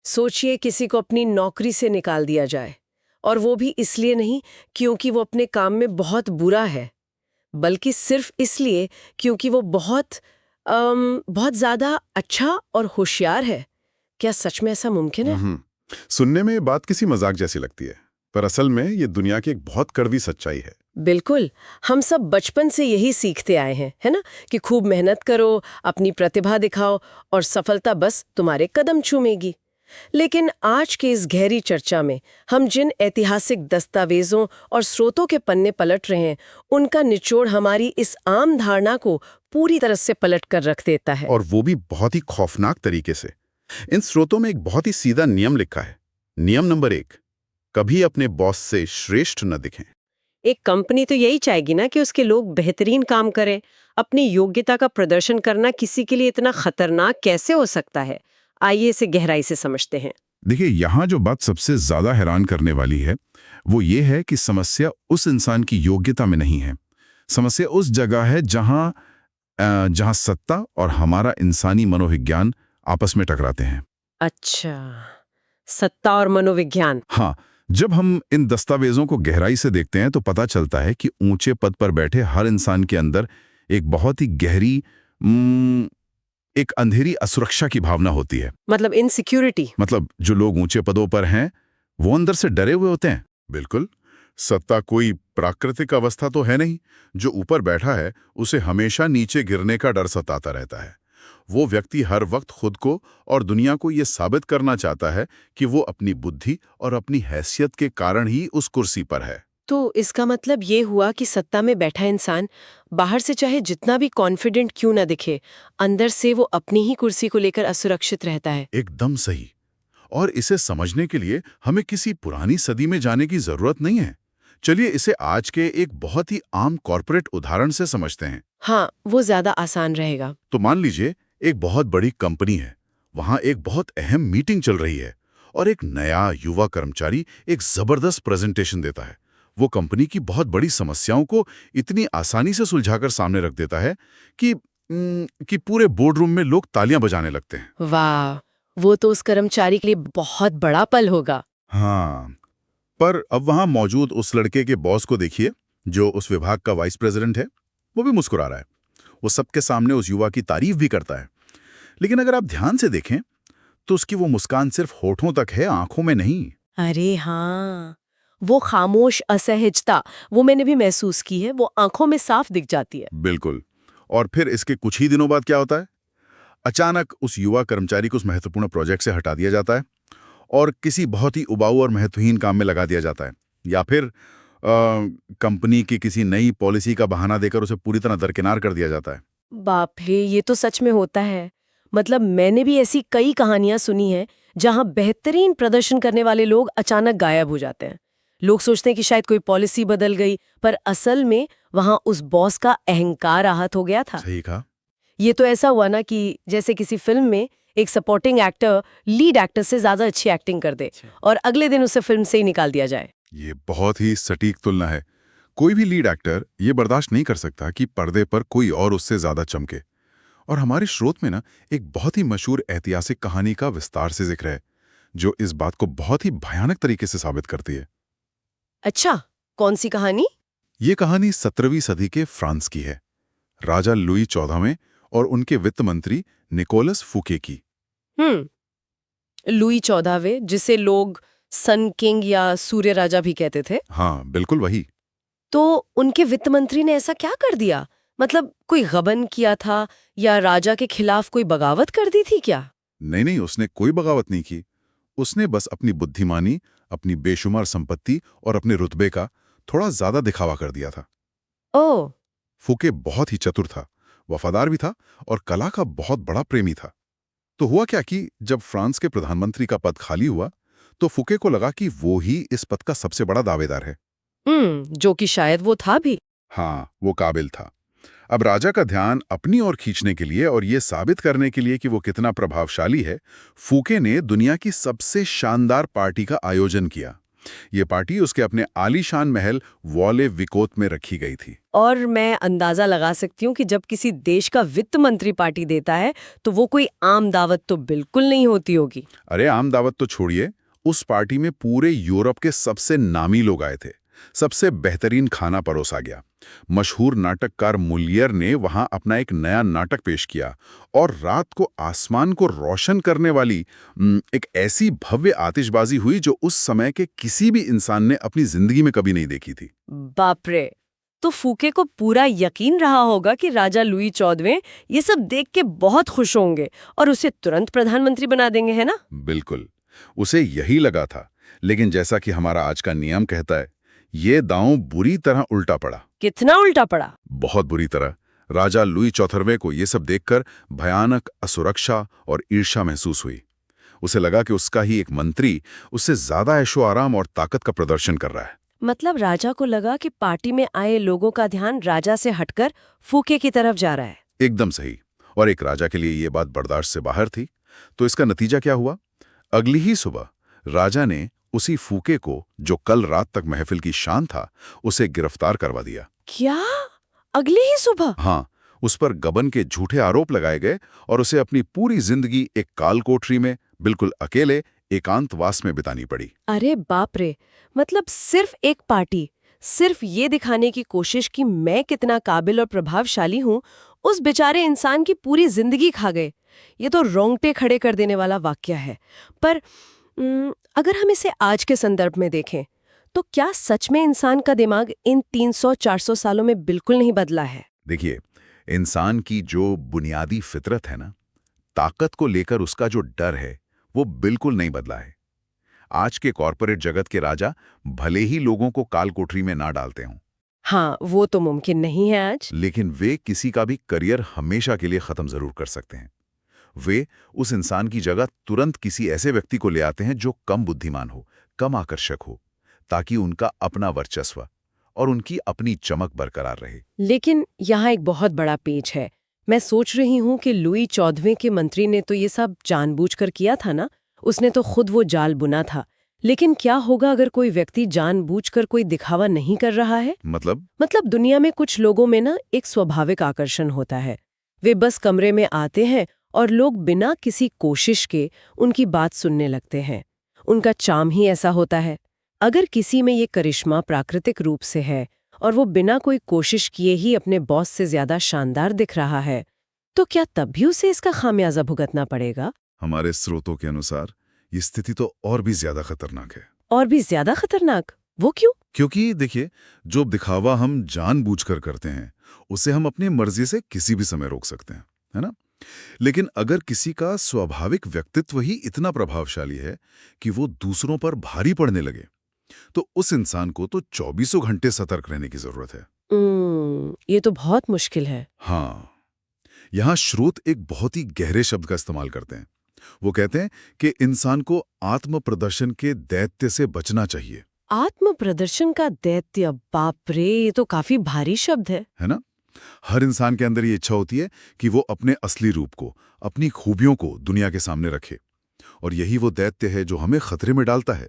सोचिए किसी को अपनी नौकरी से निकाल दिया जाए, और वो भी इसलिए नहीं क्योंकि वो अपने काम में बहुत बुरा है, बल्कि सिर्फ इसलिए क्योंकि वो बहुत ज्यादा अच्छा और होशियार है। क्या सच में ऐसा मुमकिन है? सुनने में ये बात किसी मजाक जैसी लगती है, पर असल में ये दुनिया की एक बहुत कड़वी सच्चाई है। बिल्कुल। हम सब बचपन से यही सीखते आए हैं, है ना, कि खूब मेहनत करो, अपनी प्रतिभा दिखाओ और सफलता बस तुम्हारे कदम चूमेगी। लेकिन आज के इस गहरी चर्चा में हम जिन ऐतिहासिक दस्तावेजों और स्रोतों के पन्ने पलट रहे हैं, उनका निचोड़ हमारी इस आम धारणा को पूरी तरह से पलट कर रख देता है। और वो भी बहुत ही खौफनाक तरीके से। इन स्रोतों में एक बहुत ही सीधा नियम लिखा है। नियम नंबर 1, कभी अपने बॉस से श्रेष्ठ न दिखें। एक कंपनी तो यही चाहेगी ना कि उसके लोग बेहतरीन काम करें। अपनी योग्यता का प्रदर्शन करना किसी के लिए इतना खतरनाक कैसे हो सकता है? आइए इसे गहराई से समझते हैं। देखिए, यहाँ जो बात सबसे ज्यादा हैरान करने वाली है वो ये है कि समस्या उस इंसान की योग्यता में नहीं है। समस्या उस जगह है जहाँ सत्ता और हमारा इंसानी मनोविज्ञान आपस में टकराते हैं। अच्छा, सत्ता और मनोविज्ञान। हाँ, जब हम इन दस्तावेजों को गहराई से देखते हैं तो पता चलता है कि ऊंचे पद पर बैठे हर इंसान के अंदर एक बहुत ही गहरी एक अंधेरी असुरक्षा की भावना होती है। मतलब इनसिक्योरिटी। मतलब जो लोग ऊंचे पदों पर हैं वो अंदर से डरे हुए होते हैं। बिल्कुल। सत्ता कोई प्राकृतिक अवस्था तो है नहीं। जो ऊपर बैठा है उसे हमेशा नीचे गिरने का डर सताता रहता है। वो व्यक्ति हर वक्त खुद को और दुनिया को ये साबित करना चाहता है कि वो अपनी बुद्धि और अपनी हैसियत के कारण ही उस कुर्सी पर है। तो इसका मतलब ये हुआ कि सत्ता में बैठा इंसान बाहर से चाहे जितना भी कॉन्फिडेंट क्यों ना दिखे, अंदर से वो अपनी ही कुर्सी को लेकर असुरक्षित रहता है। एकदम सही। और इसे समझने के लिए हमें किसी पुरानी सदी में जाने की जरूरत नहीं है। चलिए इसे आज के एक बहुत ही आम कॉर्पोरेट उदाहरण से समझते हैं। हाँ, वो ज्यादा आसान रहेगा। तो मान लीजिए एक बहुत बड़ी कंपनी है। वहां एक बहुत अहम मीटिंग चल रही है और एक नया युवा कर्मचारी एक जबरदस्त प्रेजेंटेशन देता है। वो कंपनी की बहुत बड़ी समस्याओं को इतनी आसानी से सुलझाकर सामने रख देता है कि पूरे बोर्ड रूम में लोग तालियां बजाने लगते हैं। वाह, वो तो उस कर्मचारी के लिए बहुत बड़ा पल होगा। हाँ, पर अब वहां मौजूद उस लड़के के बॉस को देखिए, जो उस विभाग का वाइस प्रेसिडेंट है। वो भी मुस्कुरा रहा है। वो सबके सामने उस युवा की तारीफ भी करता है। लेकिन अगर आप ध्यान से देखें तो उसकी वो मुस्कान सिर्फ होठों तक है, आंखों में नहीं। अरे हाँ, वो खामोश असहजता, वो मैंने भी महसूस की है, वो आंखों में साफ दिख जाती है। बिल्कुल। और फिर इसके कुछ ही दिनों बाद क्या होता है? अचानक उस युवा कर्मचारी को उस महत्वपूर्ण प्रोजेक्ट से हटा दिया जाता है और किसी बहुत ही उबाऊ और महत्वहीन काम में लगा दिया जाता है। या फिर कंपनी की किसी नई पॉलिसी का बहाना देकर उसे पूरी तरह दरकिनार कर दिया जाता है। बाप रे, ये तो सच में होता है। मतलब मैंने भी ऐसी कई कहानियां सुनी हैं जहां बेहतरीन प्रदर्शन करने वाले लोग अचानक गायब हो जाते हैं। लोग सोचते हैं कि शायद कोई पॉलिसी बदल गई, पर असल में वहां उस बॉस का अहंकार आहत हो गया था। सही कहा। ये तो ऐसा हुआ ना कि जैसे किसी फिल्म में एक सपोर्टिंग एक्टर लीड एक्टर से ज्यादा अच्छी एक्टिंग कर दे और अगले दिन उसे फिल्म से ही निकाल दिया जाए। ये बहुत ही सटीक तुलना है। कोई भी लीड एक्टर ये बर्दाश्त नहीं कर सकता कि पर्दे पर कोई और उससे ज्यादा चमके। और हमारे स्रोत में ना एक बहुत ही मशहूर ऐतिहासिक कहानी का विस्तार से जिक्र है, जो इस बात को बहुत ही भयानक तरीके से साबित करती है। अच्छा, कौन सी कहानी? ये कहानी 17वीं सदी के फ्रांस की है। राजा लुई 14वें और उनके वित्त मंत्री निकोलस फूके की। लुई 14वें, जिसे लोग सन किंग या सूर्य राजा भी कहते थे। हाँ, बिल्कुल वही। तो उनके वित्त मंत्री ने ऐसा क्या कर दिया? मतलब कोई गबन किया था या राजा के खिलाफ कोई बगावत कर दी थी क्या? नहीं नहीं, उसने कोई बगावत नहीं की। उसने बस अपनी बुद्धिमानी, अपनी बेशुमार संपत्ति और अपने रुतबे का थोड़ा ज्यादा दिखावा कर दिया था। ओह, फूके बहुत ही चतुर था, वफादार भी था और कला का बहुत बड़ा प्रेमी था। तो हुआ क्या कि जब फ्रांस के प्रधानमंत्री का पद खाली हुआ तो फूके को लगा कि वो ही इस पद का सबसे बड़ा दावेदार है। जो कि शायद वो था भी। हाँ, वो काबिल था। अब राजा का ध्यान अपनी ओर खींचने के लिए और ये साबित करने के लिए कि वो कितना प्रभावशाली है, फूके ने दुनिया की सबसे शानदार पार्टी का आयोजन किया। ये पार्टी उसके अपने आलीशान महल वॉले विकोत में रखी गई थी। और मैं अंदाजा लगा सकती हूँ कि जब किसी देश का वित्त मंत्री पार्टी देता है तो वो कोई आम दावत तो बिल्कुल नहीं होती होगी। अरे आम दावत तो छोड़िए, उस पार्टी में पूरे यूरोप के सबसे नामी लोग आए थे। सबसे बेहतरीन खाना परोसा गया। मशहूर नाटककार मुलियर ने वहां अपना एक नया नाटक पेश किया और रात को आसमान को रोशन करने वाली एक ऐसी भव्य आतिशबाजी हुई जो उस समय के किसी भी इंसान ने अपनी जिंदगी में कभी नहीं देखी थी। बाप रे! तो फूके को पूरा यकीन रहा होगा कि राजा लुई 14वें ये सब देख के बहुत खुश होंगे और उसे तुरंत प्रधानमंत्री बना देंगे, है ना? बिल्कुल, उसे यही लगा था। लेकिन जैसा कि हमारा आज का नियम कहता है, ये दांव बुरी तरह उल्टा पड़ा। कितना उल्टा पड़ा? बहुत बुरी तरह। राजा लुई 14वें को ये सब देखकर भयानक असुरक्षा और ईर्ष्या महसूस हुई। उसे लगा कि उसका ही एक मंत्री उससे ज्यादा ऐशो आराम और ताकत का प्रदर्शन कर रहा है। मतलब राजा को लगा कि पार्टी में आए लोगों का ध्यान राजा से हटकर फूके की तरफ जा रहा है। एकदम सही। और एक राजा के लिए ये बात बर्दाश्त से बाहर थी। तो इसका नतीजा क्या हुआ? अगली ही सुबह राजा ने उसी फूके को, जो कल रात तक महफिल की शान था, उसे गिरफ्तार करवा दिया। क्या? अगली ही सुबह? हाँ, उस पर गबन के झूठे आरोप लगाए गए और उसे अपनी पूरी जिंदगी एक काल कोठरी में बिल्कुल अकेले एकांतवास में बितानी पड़ी। अरे बाप रे! मतलब सिर्फ एक पार्टी, सिर्फ ये दिखाने की कोशिश कि मैं कितना काबिल और प्रभावशाली हूँ, उस बेचारे इंसान की पूरी जिंदगी खा गए। ये तो रोंगटे खड़े कर देने वाला वाकया है। पर अगर हम इसे आज के संदर्भ में देखें, तो क्या सच में इंसान का दिमाग इन 300-400 सालों में बिल्कुल नहीं बदला है? देखिए, इंसान की जो बुनियादी फितरत है ना, ताकत को लेकर उसका जो डर है, वो बिल्कुल नहीं बदला है। आज के कॉरपोरेट जगत के राजा भले ही लोगों को काल कोठरी में ना डालते हों, हाँ, वो तो मुमकिन नहीं है आज। लेकिन वे किसी का भी करियर हमेशा के लिए खत्म जरूर कर सकते हैं। वे उस इंसान की जगह तुरंत किसी ऐसे व्यक्ति को ले आते हैं जो कम बुद्धिमान हो, कम आकर्षक हो, ताकि उनका अपना वर्चस्व और उनकी अपनी चमक बरकरार रहे। लेकिन यहाँ एक बहुत बड़ा पेच है। मैं सोच रही हूँ कि लुई 14वें के मंत्री ने तो ये सब जानबूझकर किया था ना, उसने तो खुद वो जाल बुना था। लेकिन क्या होगा अगर कोई व्यक्ति जानबूझकर कोई दिखावा नहीं कर रहा है? मतलब दुनिया में कुछ लोगों में ना एक स्वाभाविक आकर्षण होता है। वे बस कमरे में आते हैं और लोग बिना किसी कोशिश के उनकी बात सुनने लगते हैं। उनका चार्म ही ऐसा होता है। अगर किसी में ये करिश्मा प्राकृतिक रूप से है और वो बिना कोई कोशिश किए ही अपने बॉस से ज्यादा शानदार दिख रहा है, तो क्या तब भी उसे इसका खामियाजा भुगतना पड़ेगा? हमारे स्रोतों के अनुसार ये स्थिति तो और भी ज्यादा खतरनाक है। और भी ज्यादा खतरनाक? वो क्यों? क्योंकि देखिए, जो दिखावा हम जानबूझकर करते हैं, उसे हम अपनी मर्जी से किसी भी समय रोक सकते हैं, है ना? लेकिन अगर किसी का स्वाभाविक व्यक्तित्व ही इतना प्रभावशाली है कि वो दूसरों पर भारी पड़ने लगे, तो उस इंसान को तो 24 घंटे सतर्क रहने की जरूरत है। ये तो बहुत मुश्किल है। हाँ, यहाँ स्रोत एक बहुत ही गहरे शब्द का इस्तेमाल करते हैं। वो कहते हैं कि इंसान को आत्म प्रदर्शन के दैत्य से बचना चाहिए। आत्म प्रदर्शन का दैत्य? बाप रे, ये तो काफी भारी शब्द है ना? हर इंसान के अंदर ये इच्छा होती है कि वो अपने असली रूप को, अपनी खूबियों को दुनिया के सामने रखे, और यही वो दैत्य है जो हमें खतरे में डालता है।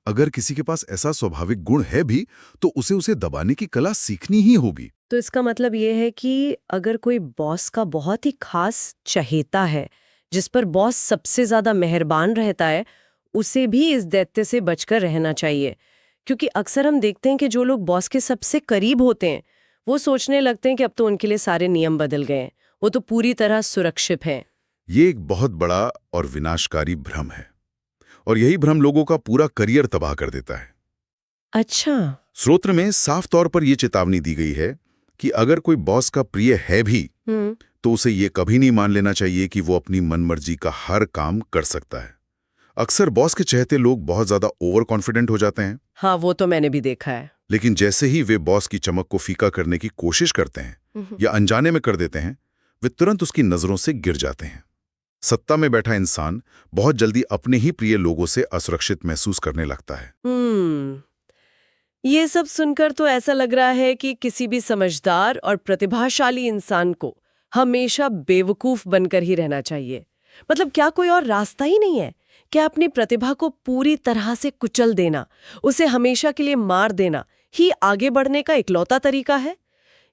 अगर किसी के पास ऐसा स्वाभाविक गुण है भी, तो उसे दबाने की कला सीखनी ही होगी। तो इसका मतलब ये है कि अगर कोई बॉस का बहुत ही खास चहेता है, जिस पर बॉस सबसे ज्यादा मेहरबान रहता है, उसे भी इस दैत्य से बचकर रहना चाहिए। क्योंकि अक्सर हम देखते हैं कि जो लोग बॉस के सबसे करीब होते हैं, वो सोचने लगते हैं कि अब तो उनके लिए सारे नियम बदल गए हैं, वो तो पूरी तरह सुरक्षित हैं। ये एक बहुत बड़ा और विनाशकारी भ्रम है, और यही भ्रम लोगों का पूरा करियर तबाह कर देता है। अच्छा। स्रोत्र में साफ तौर पर यह चेतावनी दी गई है कि अगर कोई बॉस का प्रिय है भी, तो उसे ये कभी नहीं मान लेना चाहिए कि वो अपनी मनमर्जी का हर काम कर सकता है। अक्सर बॉस के चहेते लोग बहुत ज्यादा ओवर कॉन्फिडेंट हो जाते हैं। हाँ, वो तो मैंने भी देखा है। लेकिन जैसे ही वे बॉस की चमक को फीका करने की कोशिश करते हैं या अनजाने में कर देते हैं, वे तुरंत उसकी नजरों से गिर जाते हैं। सत्ता में बैठा इंसान बहुत जल्दी अपने ही प्रिय लोगों से असुरक्षित महसूस करने लगता है। ये सब सुनकर तो ऐसा लग रहा है कि किसी भी समझदार और प्रतिभाशाली इंसान को हमेशा बेवकूफ बनकर ही रहना चाहिए। मतलब क्या कोई और रास्ता ही नहीं है क्या अपनी प्रतिभा को पूरी तरह से कुचल देना, उसे हमेशा के लिए मार देना ही आगे बढ़ने का इकलौता तरीका है?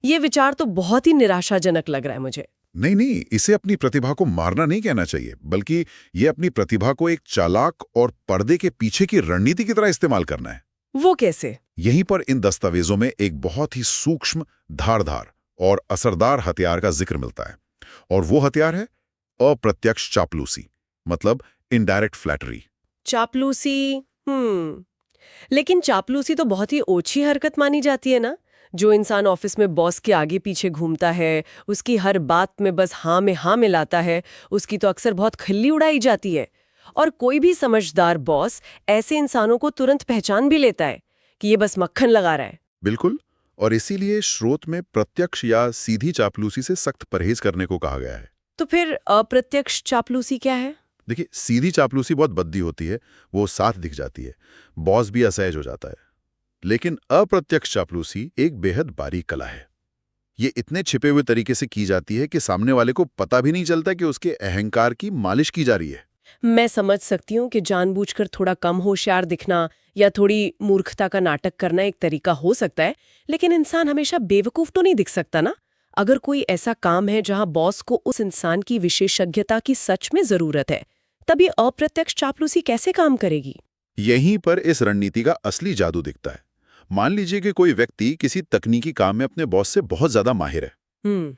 ये विचार तो बहुत ही निराशाजनक लग रहा है मुझे। नहीं नहीं, इसे अपनी प्रतिभा को मारना नहीं कहना चाहिए, बल्कि ये अपनी प्रतिभा को एक चालाक और पर्दे के पीछे की रणनीति की तरह इस्तेमाल करना है। वो कैसे? यहीं पर इन दस्तावेजों में एक बहुत ही सूक्ष्म, धारदार और असरदार हथियार का जिक्र मिलता है, और वो हथियार है अप्रत्यक्ष चापलूसी, मतलब इनडायरेक्ट फ्लैटरी। चापलूसी। लेकिन चापलूसी तो बहुत ही ओछी हरकत मानी जाती है ना। जो इंसान ऑफिस में बॉस के आगे पीछे घूमता है, उसकी हर बात में बस हाँ में हाँ मिलाता है, उसकी तो अक्सर बहुत खिल्ली उड़ाई जाती है। और कोई भी समझदार बॉस ऐसे इंसानों को तुरंत पहचान भी लेता है कि ये बस मक्खन लगा रहा है। बिल्कुल, और इसीलिए स्रोत में प्रत्यक्ष या सीधी चापलूसी से सख्त परहेज करने को कहा गया है। तो फिर अप्रत्यक्ष चापलूसी क्या है? देखिए, सीधी चापलूसी बहुत भद्दी होती है, वो साथ दिख जाती है, बॉस भी असहज हो जाता है। लेकिन अप्रत्यक्ष चापलूसी एक बेहद बारीक कला है। ये इतने छिपे हुए तरीके से की जाती है कि सामने वाले को पता भी नहीं चलता कि उसके अहंकार की मालिश की जा रही है। मैं समझ सकती हूँ कि जानबूझकर थोड़ा कम होशियार दिखना या थोड़ी मूर्खता का नाटक करना एक तरीका हो सकता है, लेकिन इंसान हमेशा बेवकूफ तो नहीं दिख सकता ना। अगर कोई ऐसा काम है जहां बॉस को उस इंसान की विशेषज्ञता की सच में जरूरत है, तभी अप्रत्यक्ष चापलूसी कैसे काम करेगी? यहीं पर इस रणनीति का असली जादू दिखता है। मान लीजिए कि कोई व्यक्ति किसी तकनीकी काम में अपने बॉस से बहुत ज्यादा माहिर है।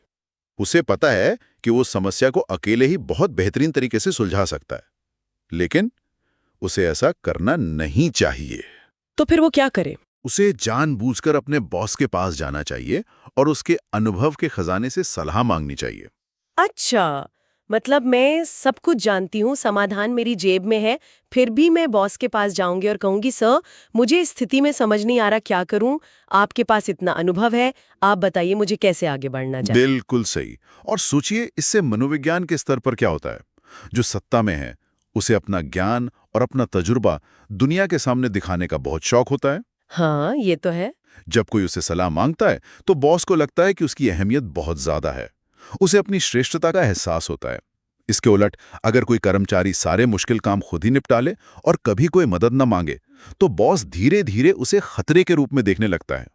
उसे पता है कि वो समस्या को अकेले ही बहुत बेहतरीन तरीके से सुलझा सकता है, लेकिन उसे ऐसा करना नहीं चाहिए। तो फिर वो क्या करे? उसे जानबूझकर अपने बॉस के पास जाना चाहिए और उसके अनुभव के खजाने से सलाह मांगनी चाहिए। अच्छा, मतलब मैं सब कुछ जानती हूँ, समाधान मेरी जेब में है, फिर भी मैं बॉस के पास जाऊंगी और कहूंगी, सर मुझे इस स्थिति में समझ नहीं आ रहा क्या करूं, आपके पास इतना अनुभव है, आप बताइए मुझे कैसे आगे बढ़ना चाहिए। बिल्कुल सही। और सोचिए, इससे मनोविज्ञान के स्तर पर क्या होता है। जो सत्ता में है उसे अपना ज्ञान और अपना तजुर्बा दुनिया के सामने दिखाने का बहुत शौक होता है। हाँ, ये तो है। जब कोई उसे सलाह मांगता है तो बॉस को लगता है कि उसकी अहमियत बहुत ज्यादा है, उसे अपनी श्रेष्ठता का एहसास होता है। इसके उलट अगर कोई कर्मचारी सारे मुश्किल काम खुद ही निपटा ले और कभी कोई मदद न मांगे, तो बॉस धीरे धीरे उसे खतरे के रूप में देखने लगता है।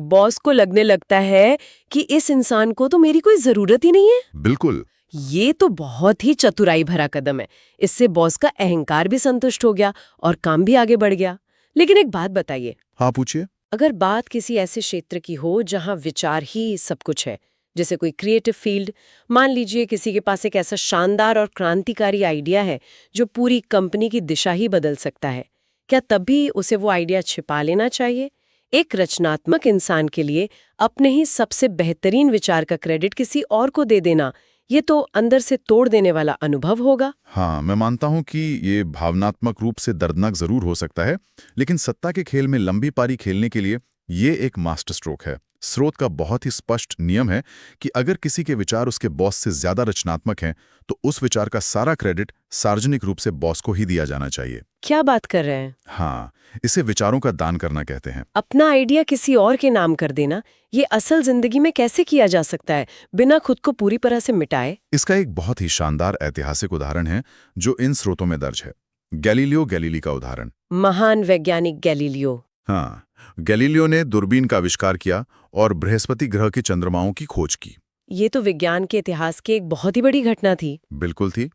बॉस को लगने लगता है कि इस इंसान को तो मेरी कोई जरूरत ही नहीं है। बिल्कुल। ये तो बहुत ही चतुराई भरा कदम है। इससे बॉस का अहंकार भी संतुष्ट हो गया और काम भी आगे बढ़ गया। लेकिन एक बात बताइए। हाँ, पूछिए। अगर बात किसी ऐसे क्षेत्र की हो जहां विचार ही सब कुछ है, जैसे कोई क्रिएटिव फील्ड, मान लीजिए किसी के पास एक ऐसा शानदार और क्रांतिकारी आइडिया है जो पूरी कंपनी की दिशा ही बदल सकता है, क्या तब भी उसे वो आइडिया छिपा लेना चाहिए? एक रचनात्मक इंसान के लिए अपने ही सबसे बेहतरीन विचार का क्रेडिट किसी और को दे देना, ये तो अंदर से तोड़ देने वाला अनुभव होगा। हाँ, मैं मानता हूं कि ये भावनात्मक रूप से दर्दनाक जरूर हो सकता है, लेकिन सत्ता के खेल में लंबी पारी खेलने के लिए ये एक मास्टर स्ट्रोक है। स्रोत का बहुत ही स्पष्ट नियम है कि अगर किसी के विचार उसके बॉस से ज्यादा रचनात्मक हैं, तो उस विचार का सारा क्रेडिट सार्वजनिक रूप से बॉस को ही दिया जाना चाहिए। क्या बात कर रहे हैं? हाँ, इसे विचारों का दान करना कहते हैं। अपना आइडिया किसी और के नाम कर देना, ये असल जिंदगी में कैसे किया जा सकता है बिना खुद को पूरी तरह से मिटाए? इसका एक बहुत ही शानदार ऐतिहासिक उदाहरण है जो इन स्रोतों में दर्ज है। गैलीलियो गैलीली का उदाहरण। महान वैज्ञानिक गैलीलियो। हाँ, गैलीलियो ने दूरबीन का आविष्कार किया और बृहस्पति ग्रह के चंद्रमाओं की खोज की। ये तो विज्ञान के इतिहास की एक बहुत ही बड़ी घटना थी। बिल्कुल थी।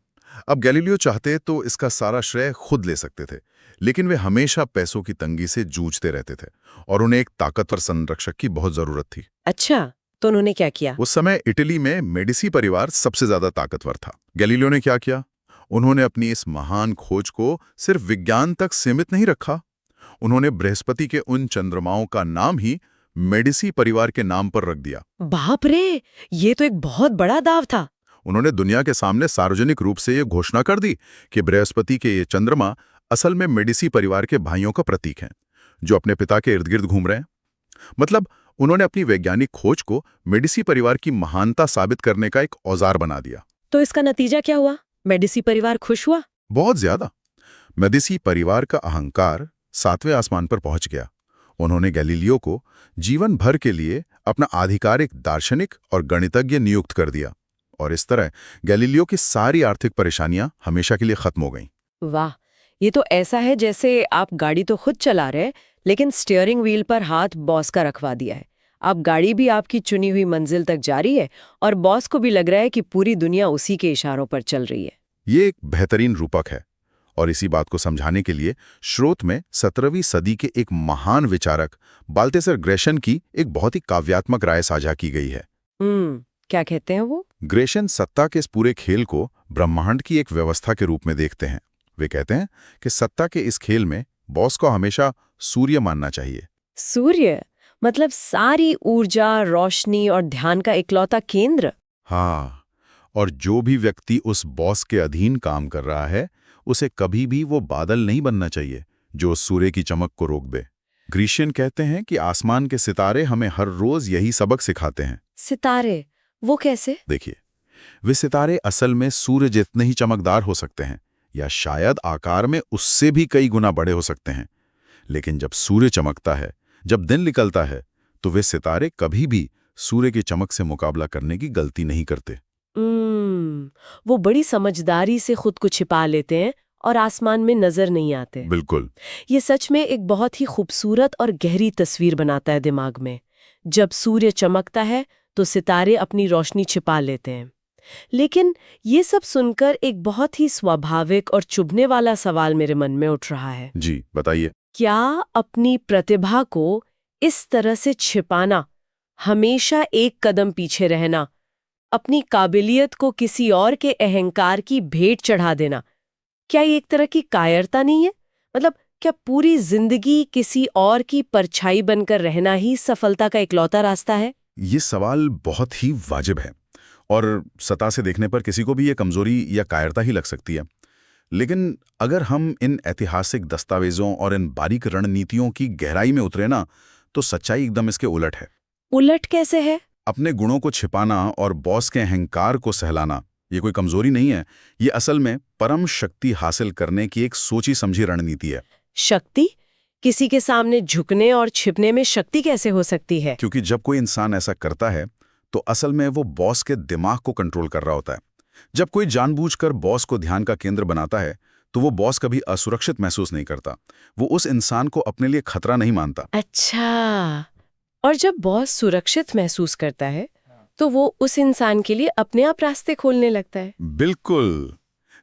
अब गैलीलियो चाहते तो इसका सारा श्रेय खुद ले सकते थे, लेकिन वे हमेशा पैसों की तंगी से जूझते रहते थे और उन्हें एक ताकतवर संरक्षक की बहुत जरूरत थी। अच्छा, तो उन्होंने क्या किया? उस समय इटली में मेडिसी परिवार सबसे ज्यादा ताकतवर था। गैलीलियो ने क्या किया? उन्होंने अपनी इस महान खोज को सिर्फ विज्ञान तक सीमित नहीं रखा। उन्होंने बृहस्पति के उन चंद्रमाओं का नाम ही मेडिसी परिवार के नाम पर रख दिया। बाप रे, ये तो एक बहुत बड़ा दाव था। उन्होंने दुनिया के सामने सार्वजनिक रूप से ये घोषणा कर दी कि बृहस्पति के ये चंद्रमा असल में मेडिसी परिवार के भाइयों का प्रतीक हैं, जो अपने पिता के इर्द गिर्द घूम रहे हैं। मतलब उन्होंने अपनी वैज्ञानिक खोज को मेडिसी परिवार की महानता साबित करने का एक औजार बना दिया। तो इसका नतीजा क्या हुआ? मेडिसी परिवार खुश हुआ? बहुत ज्यादा। मेडिसी परिवार का अहंकार 7वें आसमान पर पहुंच गया। उन्होंने गैलीलियो को जीवन भर के लिए अपना आधिकारिक दार्शनिक और गणितज्ञ नियुक्त कर दिया, और इस तरह गैलीलियो की सारी आर्थिक परेशानियां हमेशा के लिए खत्म हो गईं। वाह, ये तो ऐसा है जैसे आप गाड़ी तो खुद चला रहे, लेकिन स्टीयरिंग व्हील पर हाथ बॉस का रखवा दिया है। अब गाड़ी भी आपकी चुनी हुई मंजिल तक जा रही है और बॉस को भी लग रहा है कि पूरी दुनिया उसी के इशारों पर चल रही है। ये एक बेहतरीन रूपक है और इसी बात को समझाने के लिए स्रोत में 17वीं सदी के एक महान विचारक बाल्तेसर ग्रेशन की एक बहुत ही काव्यात्मक राय साझा की गई है। क्या कहते हैं वो? ग्रेशन सत्ता के इस पूरे खेल को ब्रह्मांड की एक व्यवस्था के रूप में देखते हैं। वे कहते हैं कि सत्ता के इस खेल में बॉस को हमेशा सूर्य मानना चाहिए। सूर्य मतलब सारी ऊर्जा, रोशनी और ध्यान का इकलौता केंद्र। हाँ, और जो भी व्यक्ति उस बॉस के अधीन काम कर रहा है उसे कभी भी वो बादल नहीं बनना चाहिए जो सूर्य की चमक को रोक दे। ग्रीशियन कहते हैं कि आसमान के सितारे हमें हर रोज यही सबक सिखाते हैं। सितारे? वो कैसे? देखिए, वे सितारे असल में सूर्य जितने ही चमकदार हो सकते हैं या शायद आकार में उससे भी कई गुना बड़े हो सकते हैं, लेकिन जब सूर्य चमकता है, जब दिन निकलता है, तो वे सितारे कभी भी सूर्य की चमक से मुकाबला करने की गलती नहीं करते। वो बड़ी समझदारी से खुद को छिपा लेते हैं और आसमान में नजर नहीं आते। बिल्कुल। ये सच में एक बहुत ही खूबसूरत और गहरी तस्वीर बनाता है दिमाग में। जब सूर्य चमकता है तो सितारे अपनी रोशनी छिपा लेते हैं। लेकिन ये सब सुनकर एक बहुत ही स्वाभाविक और चुभने वाला सवाल मेरे मन में उठ रहा है। जी, बताइए। क्या अपनी प्रतिभा को इस तरह से छिपाना, हमेशा एक कदम पीछे रहना, अपनी काबिलियत को किसी और के अहंकार की भेंट चढ़ा देना, क्या ये एक तरह की कायरता नहीं है? मतलब क्या पूरी जिंदगी किसी और की परछाई बनकर रहना ही सफलता का इकलौता रास्ता है? ये सवाल बहुत ही वाजिब है और सतह से देखने पर किसी को भी ये कमजोरी या कायरता ही लग सकती है। लेकिन अगर हम इन ऐतिहासिक दस्तावेजों और इन बारीक रणनीतियों की गहराई में उतरे ना, तो सच्चाई एकदम इसके उलट है। उलट कैसे है? अपने गुणों को छिपाना और बॉस के अहंकार को सहलाना ये कोई कमजोरी नहीं है, ये असल में परम शक्ति हासिल करने की एक सोची समझी रणनीति है। शक्ति? किसी के सामने झुकने और छिपने में शक्ति कैसे हो सकती है? क्योंकि जब कोई इंसान ऐसा करता है तो असल में वो बॉस के दिमाग को कंट्रोल कर रहा होता है। जब कोई जानबूझकर बॉस को ध्यान का केंद्र बनाता है तो वो बॉस कभी असुरक्षित महसूस नहीं करता, वो उस इंसान को अपने लिए खतरा नहीं मानता। अच्छा, और जब बॉस सुरक्षित महसूस करता है तो वो उस इंसान के लिए अपने आप रास्ते खोलने लगता है। बिल्कुल।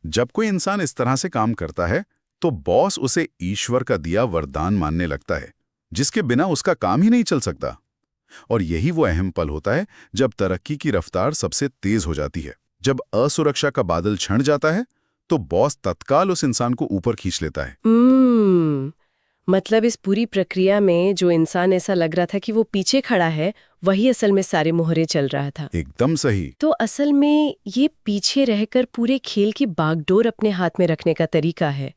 जब कोई इंसान इस तरह से काम करता है तो बॉस उसे ईश्वर का दिया वरदान मानने लगता है, जिसके बिना उसका काम ही नहीं चल सकता। और यही वो अहम पल होता है जब तरक्की की रफ्तार सबसे तेज हो जाती है। जब असुरक्षा का बादल छंट जाता है तो बॉस तत्काल उस इंसान को ऊपर खींच लेता है। मतलब इस पूरी प्रक्रिया में जो इंसान ऐसा लग रहा था कि वो पीछे खड़ा है, वही असल में सारे मोहरे चल रहा था। एकदम सही। तो असल में ये पीछे रहकर पूरे खेल की बागडोर अपने हाथ में रखने का तरीका है।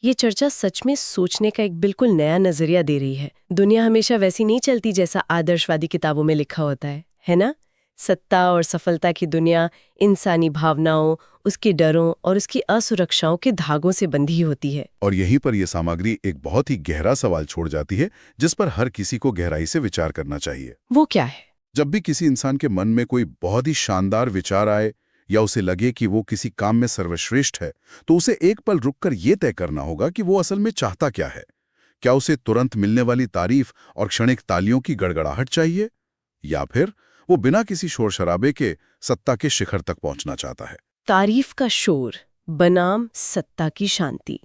ये चर्चा सच में सोचने का एक बिल्कुल नया नजरिया दे रही है। दुनिया हमेशा वैसी नहीं चलती जैसा आदर्शवादी किताबों में लिखा होता है ना? सत्ता और सफलता की दुनिया इंसानी भावनाओं, उसके डरों और उसकी असुरक्षाओं के धागों से बंधी होती है। और यहीं पर यह सामग्री एक बहुत ही गहरा सवाल छोड़ जाती है जिस पर हर किसी को गहराई से विचार करना चाहिए। वो क्या है? जब भी किसी इंसान के मन में कोई बहुत ही शानदार विचार आए या उसे लगे कि वो किसी काम में सर्वश्रेष्ठ है, तो उसे एक पल रुककर ये तय करना होगा कि वो असल में चाहता क्या है। क्या उसे तुरंत मिलने वाली तारीफ और क्षणिक तालियों की गड़गड़ाहट चाहिए, या फिर वो बिना किसी शोर शराबे के सत्ता के शिखर तक पहुंचना चाहता है? तारीफ का शोर बनाम सत्ता की शांति,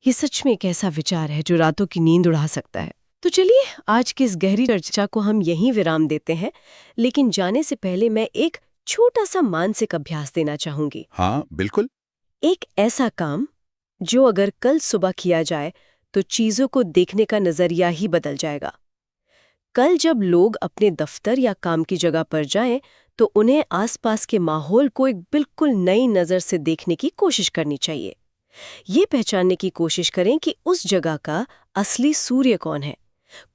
ये सच में एक ऐसा विचार है जो रातों की नींद उड़ा सकता है। तो चलिए आज की इस गहरी चर्चा को हम यहीं विराम देते हैं, लेकिन जाने से पहले मैं एक छोटा सा मानसिक अभ्यास देना चाहूंगी। हाँ बिल्कुल। एक ऐसा काम जो अगर कल सुबह किया जाए तो चीजों को देखने का नजरिया ही बदल जाएगा। कल जब लोग अपने दफ्तर या काम की जगह पर जाएं, तो उन्हें आसपास के माहौल को एक बिल्कुल नई नज़र से देखने की कोशिश करनी चाहिए। ये पहचानने की कोशिश करें कि उस जगह का असली सूर्य कौन है।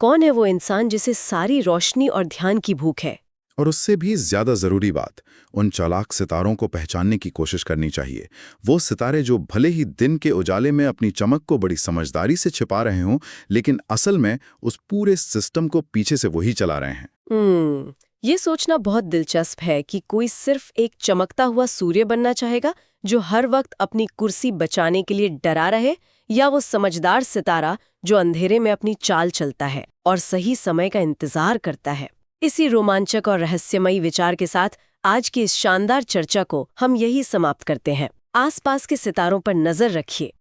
कौन है वो इंसान जिसे सारी रोशनी और ध्यान की भूख है। और उससे भी ज्यादा जरूरी बात, उन चालाक सितारों को पहचानने की कोशिश करनी चाहिए। वो सितारे जो भले ही दिन के उजाले में अपनी चमक को बड़ी समझदारी से छिपा रहे हों, लेकिन असल में उस पूरे सिस्टम को पीछे से वही चला रहे हैं। ये सोचना बहुत दिलचस्प है कि कोई सिर्फ एक चमकता हुआ सूर्य बनना चाहेगा जो हर वक्त अपनी कुर्सी बचाने के लिए डरा रहे, या वो समझदार सितारा जो अंधेरे में अपनी चाल चलता है और सही समय का इंतजार करता है। इसी रोमांचक और रहस्यमयी विचार के साथ आज की इस शानदार चर्चा को हम यही समाप्त करते हैं। आसपास के सितारों पर नजर रखिए,